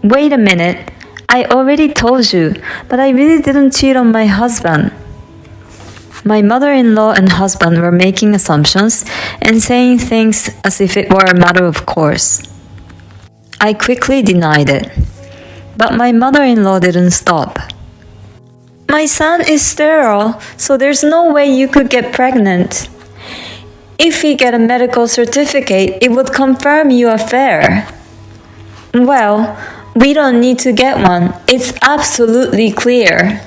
Wait a minute. I already told you, but I really didn't cheat on my husband. My mother-in-law and husband were making assumptions and saying things as if it were a matter of course. I quickly denied it, but my mother-in-law didn't stop. My son is sterile, so there's no way you could get pregnant. If we get a medical certificate, it would confirm you are fair. Well, we don't need to get one. It's absolutely clear.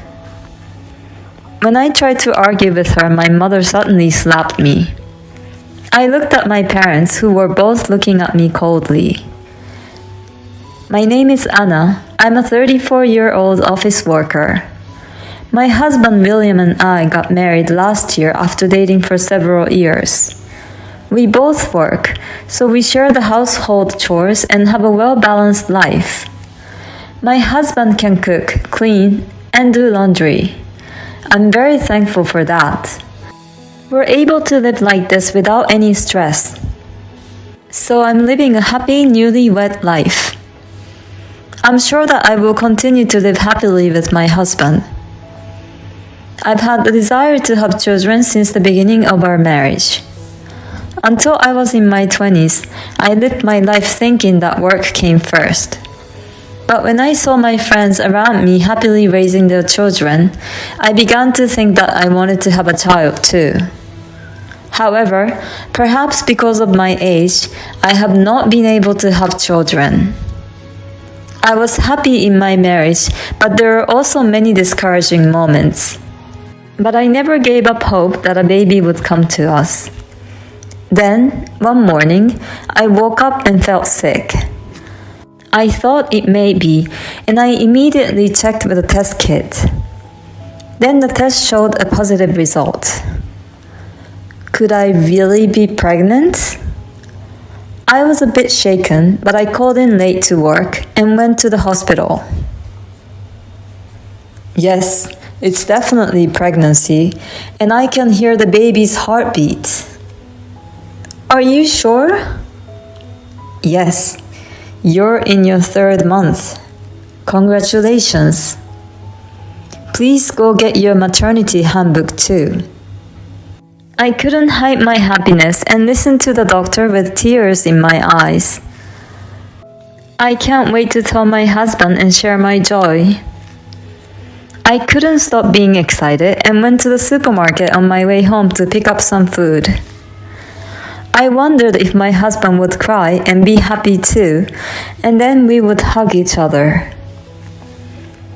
When I tried to argue with her, my mother suddenly slapped me. I looked at my parents, who were both looking at me coldly. My name is Anna. I'm a 34-year-old office worker. My husband William and I got married last year after dating for several years. We both work, so we share the household chores and have a well-balanced life. My husband can cook, clean, and do laundry. I'm very thankful for that. We're able to live like this without any stress. So I'm living a happy, newlywed life. I'm sure that I will continue to live happily with my husband. I've had the desire to have children since the beginning of our marriage. Until I was in my 20s, I lived my life thinking that work came first. But when I saw my friends around me happily raising their children, I began to think that I wanted to have a child too. However, perhaps because of my age, I have not been able to have children. I was happy in my marriage, but there are also many discouraging moments. But I never gave up hope that a baby would come to us. Then, one morning, I woke up and felt sick. I thought it may be, and I immediately checked with a test kit. Then the test showed a positive result. Could I really be pregnant? I was a bit shaken, but I called in late to work and went to the hospital. Yes, it's definitely pregnancy, and I can hear the baby's heartbeat. Are you sure? Yes, you're in your 3rd month. Congratulations. Please go get your maternity handbook too. I couldn't hide my happiness and listened to the doctor with tears in my eyes. I can't wait to tell my husband and share my joy. I couldn't stop being excited and went to the supermarket on my way home to pick up some food. I wondered if my husband would cry and be happy too, and then we would hug each other.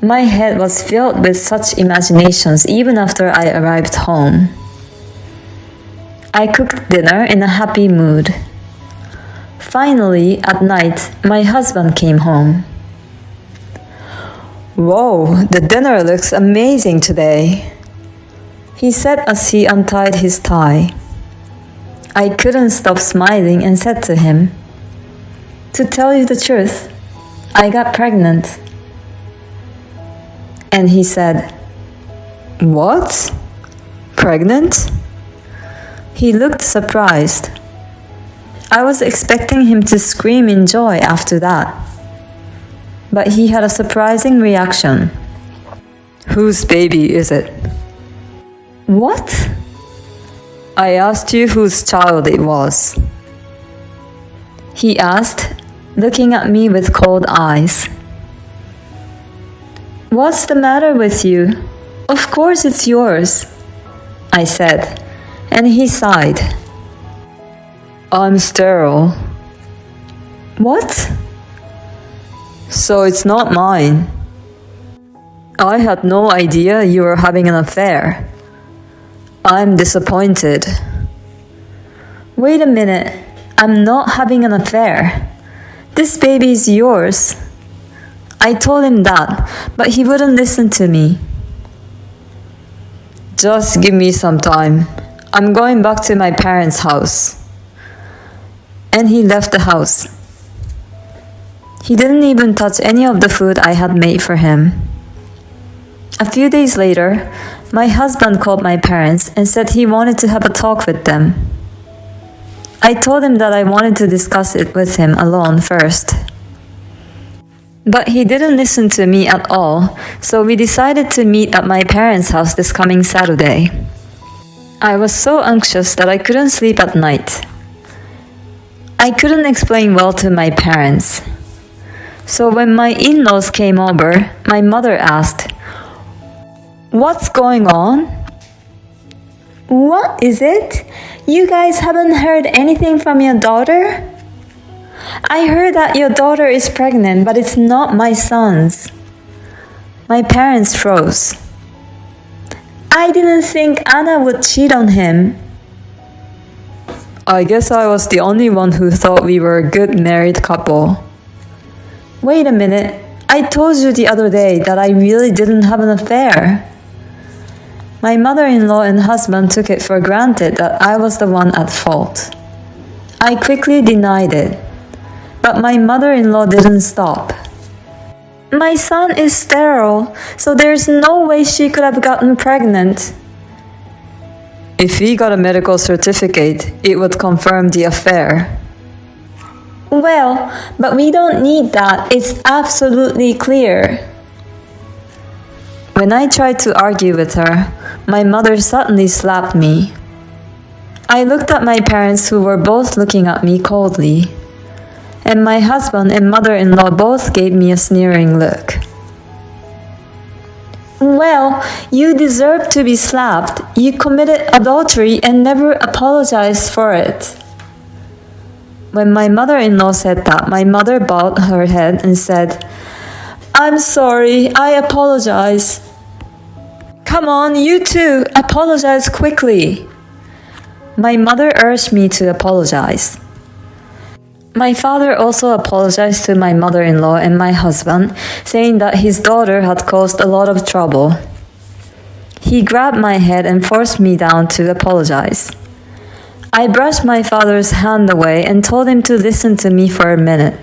My head was filled with such imaginations even after I arrived home. I cooked dinner in a happy mood. Finally, at night, my husband came home. Whoa, the dinner looks amazing today, he said as he untied his tie. I couldn't stop smiling and said to him, to tell you the truth, I got pregnant. And he said, What? Pregnant? He looked surprised. I was expecting him to scream in joy after that. But he had a surprising reaction. Whose baby is it? What? I asked you whose child it was. He asked, looking at me with cold eyes. What's the matter with you? Of course it's yours, I said, and he sighed. I'm sterile. What? So it's not mine. I had no idea you were having an affair. I'm disappointed. Wait a minute. I'm not having an affair. This baby is yours. I told him that, but he wouldn't listen to me. Just give me some time. I'm going back to my parents' house. And he left the house. He didn't even touch any of the food I had made for him. A few days later, my husband called my parents and said he wanted to have a talk with them. I told him that I wanted to discuss it with him alone first. But he didn't listen to me at all, so we decided to meet at my parents' house this coming Saturday. I was so anxious that I couldn't sleep at night. I couldn't explain well to my parents. So when my in-laws came over, my mother asked, "What's going on?" "What is it? You guys haven't heard anything from your daughter?" "I heard that your daughter is pregnant, but it's not my son's." My parents froze. "I didn't think Anna would cheat on him." I guess I was the only one who thought we were a good married couple. Wait a minute, I told you the other day that I really didn't have an affair. My mother-in-law and husband took it for granted that I was the one at fault. I quickly denied it, but my mother-in-law didn't stop. "My son is sterile, so there's no way she could have gotten pregnant." If we got a medical certificate, it would confirm the affair. Well, but we don't need that. It's absolutely clear. When I tried to argue with her, my mother suddenly slapped me. I looked at my parents, who were both looking at me coldly, and my husband and mother-in-law both gave me a sneering look. Well, you deserve to be slapped. You committed adultery and never apologized for it. When my mother-in-law said that, my mother bowed her head and said, "I'm sorry, I apologize." "Come on, you too, apologize quickly." My mother urged me to apologize. My father also apologized to my mother-in-law and my husband, saying that his daughter had caused a lot of trouble. He grabbed my head and forced me down to apologize. I brushed my father's hand away and told him to listen to me for a minute.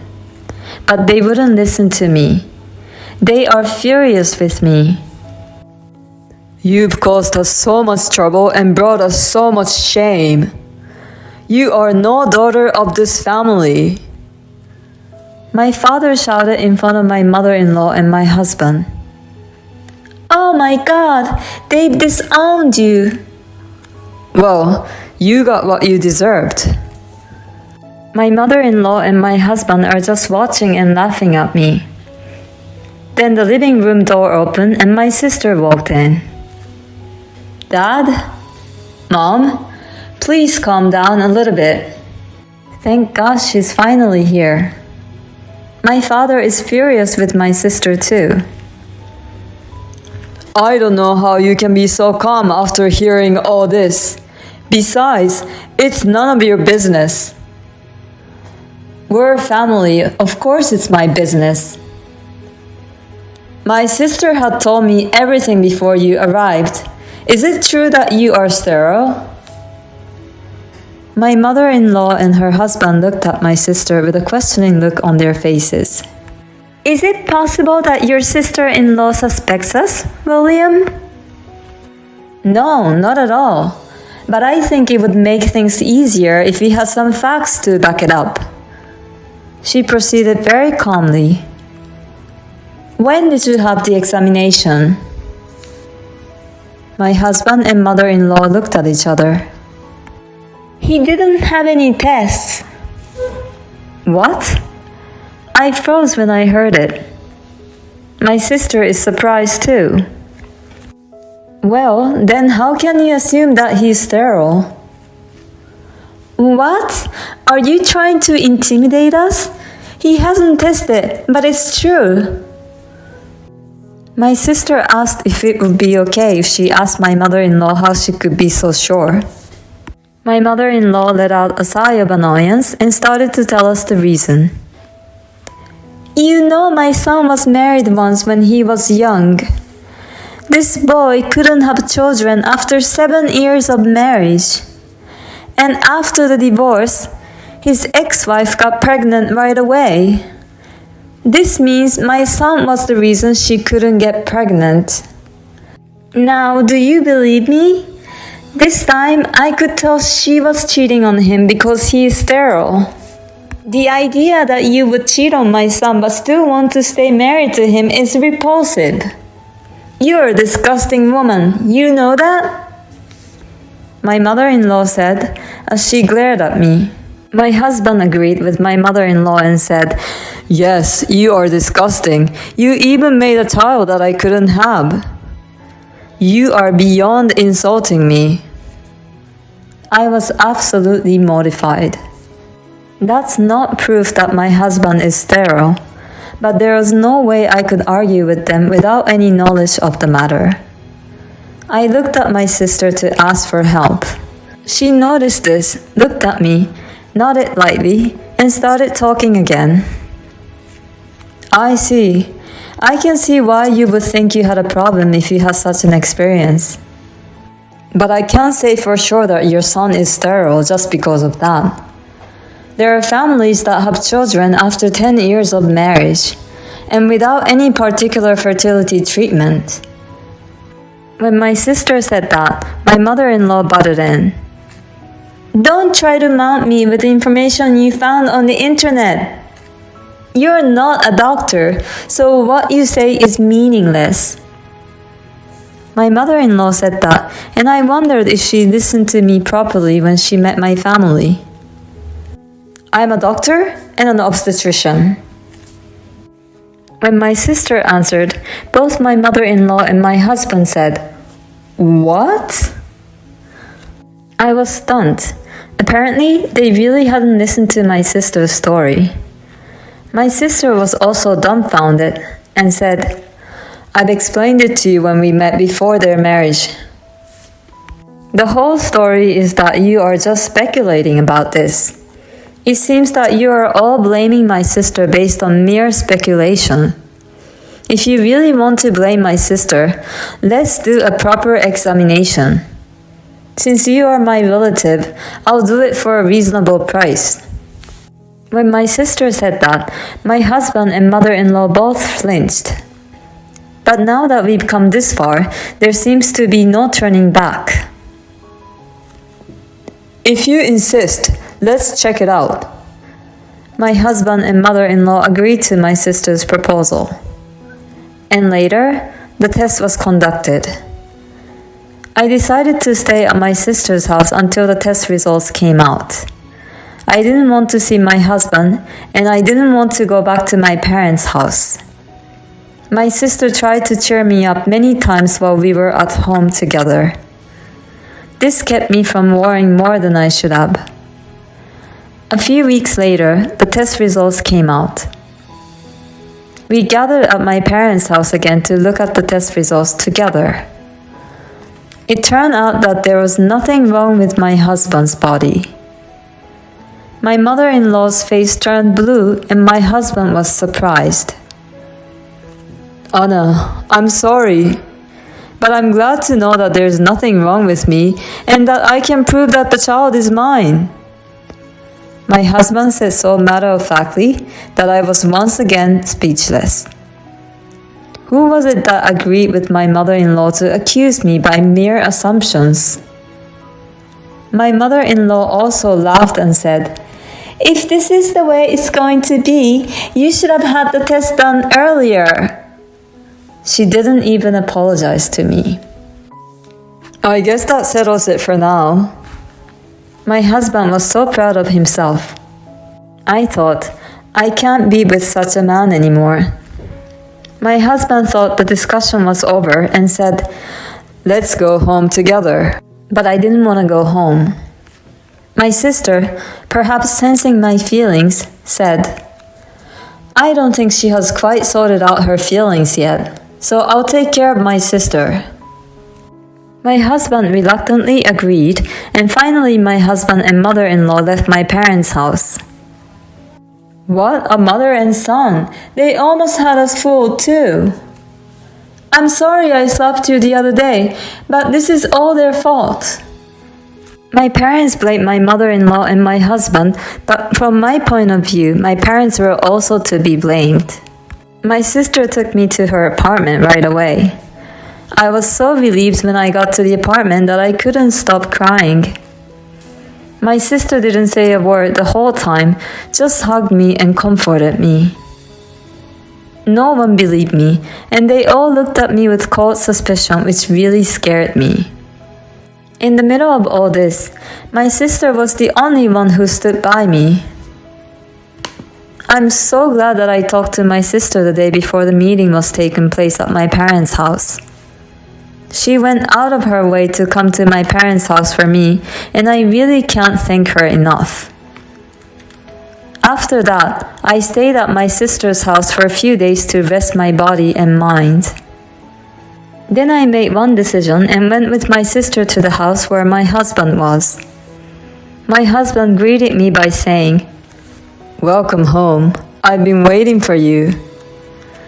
But they wouldn't listen to me. They are furious with me. "You've caused us so much trouble and brought us so much shame. You are no daughter of this family." My father shouted in front of my mother-in-law and my husband. "Oh my God, they disowned you." "Well, you got what you deserved." My mother-in-law and my husband are just watching and laughing at me. Then the living room door opened and my sister walked in. "Dad? Mom? Please calm down a little bit." Thank God she's finally here. My father is furious with my sister too. "I don't know how you can be so calm after hearing all this. Besides, it's none of your business." "We're family, of course it's my business." "My sister had told me everything before you arrived. Is it true that you are sterile?" My mother-in-law and her husband looked at my sister with a questioning look on their faces. "Is it possible that your sister-in-law suspects us, William?" "No, not at all. But I think it would make things easier if we had some facts to back it up." She proceeded very calmly. "When did you have the examination?" My husband and mother-in-law looked at each other. "He didn't have any tests." "What?" I froze when I heard it. My sister is surprised too. "Well, then how can you assume that he's sterile?" "What? Are you trying to intimidate us? He hasn't tested, but it's true." My sister asked if it would be okay if she asked my mother-in-law how she could be so sure. My mother-in-law let out a sigh of annoyance and started to tell us the reason. "You know, my son was married once when he was young. This boy couldn't have children after 7 years of marriage. And after the divorce, his ex-wife got pregnant right away. This means my son was the reason she couldn't get pregnant. Now, do you believe me? This time, I could tell she was cheating on him because he is sterile." The idea that you would cheat on my son but still want to stay married to him is repulsive. You're a disgusting woman. You know that? My mother-in-law said as she glared at me. My husband agreed with my mother-in-law and said, "Yes, you are disgusting. You even made a child that I couldn't have. You are beyond insulting me." I was absolutely mortified. That's not proof that my husband is sterile, but there was no way I could argue with them without any knowledge of the matter. I looked at my sister to ask for help. She noticed this, looked at me, nodded lightly, and started talking again. "I see. I can see why you would think you had a problem if you had such an experience. But I can't say for sure that your son is sterile just because of that. There are families that have children after 10 years of marriage, and without any particular fertility treatment." When my sister said that, my mother-in-law butted in. "Don't try to mount me with the information you found on the internet. You're not a doctor, so what you say is meaningless." My mother-in-law said that, and I wondered if she listened to me properly when she met my family. "I'm a doctor and an obstetrician." When my sister answered, both my mother-in-law and my husband said, "What?" I was stunned. Apparently, they really hadn't listened to my sister's story. My sister was also dumbfounded and said, "I've explained it to you when we met before their marriage. The whole story is that you are just speculating about this. It seems that you are all blaming my sister based on mere speculation. If you really want to blame my sister, let's do a proper examination. Since you are my relative, I'll do it for a reasonable price." When my sister said that, my husband and mother-in-law both flinched. But now that we've come this far, there seems to be no turning back. "If you insist, let's check it out." My husband and mother-in-law agreed to my sister's proposal. And later, the test was conducted. I decided to stay at my sister's house until the test results came out. I didn't want to see my husband, and I didn't want to go back to my parents' house. My sister tried to cheer me up many times while we were at home together. This kept me from worrying more than I should have. A few weeks later, the test results came out. We gathered at my parents' house again to look at the test results together. It turned out that there was nothing wrong with my husband's body. My mother-in-law's face turned blue and my husband was surprised. "Anna, I'm sorry, but I'm glad to know that there's nothing wrong with me and that I can prove that the child is mine." My husband said so matter-of-factly that I was once again speechless. Who was it that agreed with my mother-in-law to accuse me by mere assumptions? My mother-in-law also laughed and said, "If this is the way it's going to be, you should have had the test done earlier." She didn't even apologize to me. I guess that settles it for now. My husband was so proud of himself. I thought, I can't be with such a man anymore. My husband thought the discussion was over and said, "Let's go home together." But I didn't want to go home. My sister, perhaps sensing my feelings, said, "I don't think she has quite sorted out her feelings yet, so I'll take care of my sister." My husband reluctantly agreed, and finally my husband and mother-in-law left my parents' house. What a mother and son! They almost had us fooled too. "I'm sorry I slapped you the other day, but this is all their fault." My parents blamed my mother-in-law and my husband, but from my point of view, my parents were also to be blamed. My sister took me to her apartment right away. I was so relieved when I got to the apartment that I couldn't stop crying. My sister didn't say a word the whole time, just hugged me and comforted me. No one believed me, and they all looked at me with cold suspicion, which really scared me. In the middle of all this, my sister was the only one who stood by me. I'm so glad that I talked to my sister the day before the meeting was taking place at my parents' house. She went out of her way to come to my parents' house for me, and I really can't thank her enough. After that, I stayed at my sister's house for a few days to rest my body and mind. Then I made one decision and went with my sister to the house where my husband was. My husband greeted me by saying, "Welcome home. I've been waiting for you."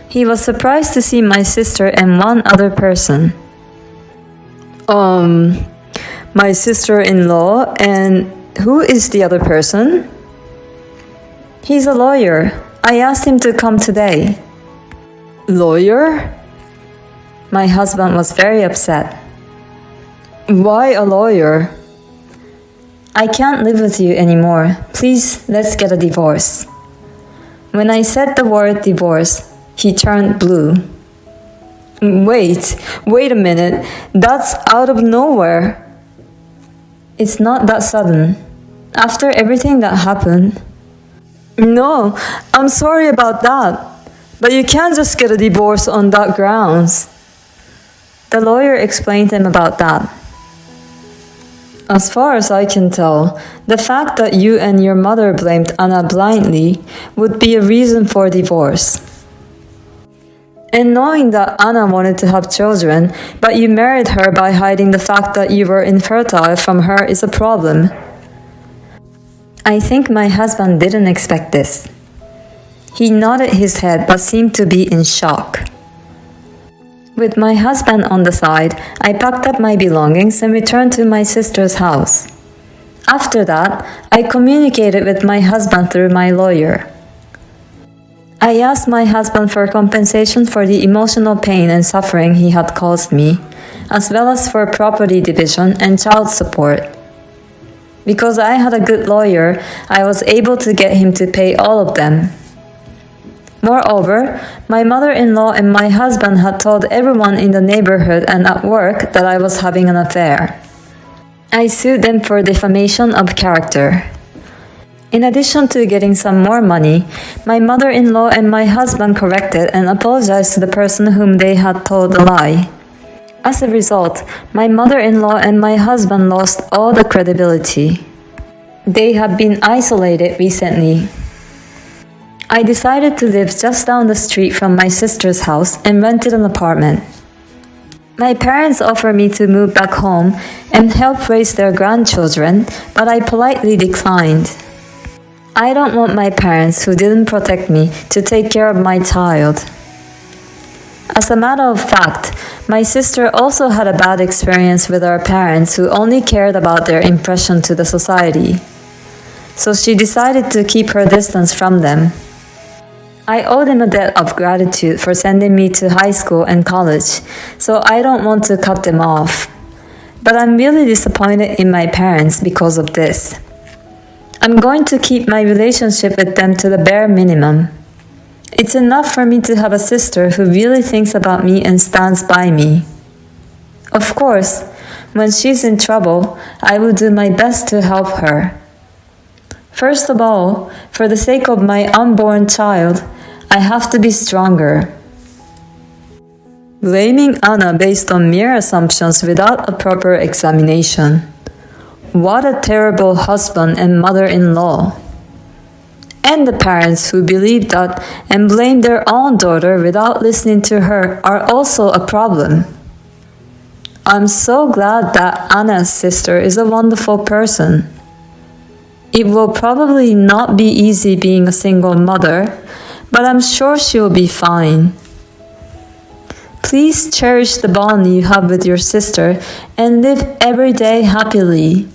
He was surprised to see my sister and one other person. My sister-in-law, and who is the other person? He's a lawyer. I asked him to come today. Lawyer? My husband was very upset. Why a lawyer? I can't live with you anymore. Please, let's get a divorce. When I said the word divorce, he turned blue. Wait a minute. That's out of nowhere. It's not that sudden. After everything that happened. No, I'm sorry about that. But you can't just get a divorce on that grounds. The lawyer explained to him about that. As far as I can tell, the fact that you and your mother blamed Anna blindly would be a reason for divorce. And knowing that Anna wanted to have children, but you married her by hiding the fact that you were infertile from her is a problem. I think my husband didn't expect this. He nodded his head but seemed to be in shock. With my husband on the side, I packed up my belongings and returned to my sister's house. After that, I communicated with my husband through my lawyer. I asked my husband for compensation for the emotional pain and suffering he had caused me, as well as for property division and child support. Because I had a good lawyer, I was able to get him to pay all of them. Moreover, my mother-in-law and my husband had told everyone in the neighborhood and at work that I was having an affair. I sued them for defamation of character. In addition to getting some more money, my mother-in-law and my husband corrected and apologized to the person whom they had told a lie. As a result, my mother-in-law and my husband lost all the credibility. They have been isolated recently. I decided to live just down the street from my sister's house and rented an apartment. My parents offered me to move back home and help raise their grandchildren, but I politely declined. I don't want my parents, who didn't protect me, to take care of my child. As a matter of fact, my sister also had a bad experience with our parents who only cared about their impression to the society. So she decided to keep her distance from them. I owe them a debt of gratitude for sending me to high school and college, so I don't want to cut them off. But I'm really disappointed in my parents because of this. I'm going to keep my relationship with them to the bare minimum. It's enough for me to have a sister who really thinks about me and stands by me. Of course, when she's in trouble, I will do my best to help her. First of all, for the sake of my unborn child, I have to be stronger. Blaming Anna based on mere assumptions without a proper examination. What a terrible husband and mother-in-law. And the parents who believe that and blame their own daughter without listening to her are also a problem. I'm so glad that Anna's sister is a wonderful person. It will probably not be easy being a single mother, but I'm sure she'll be fine. Please cherish the bond you have with your sister and live every day happily.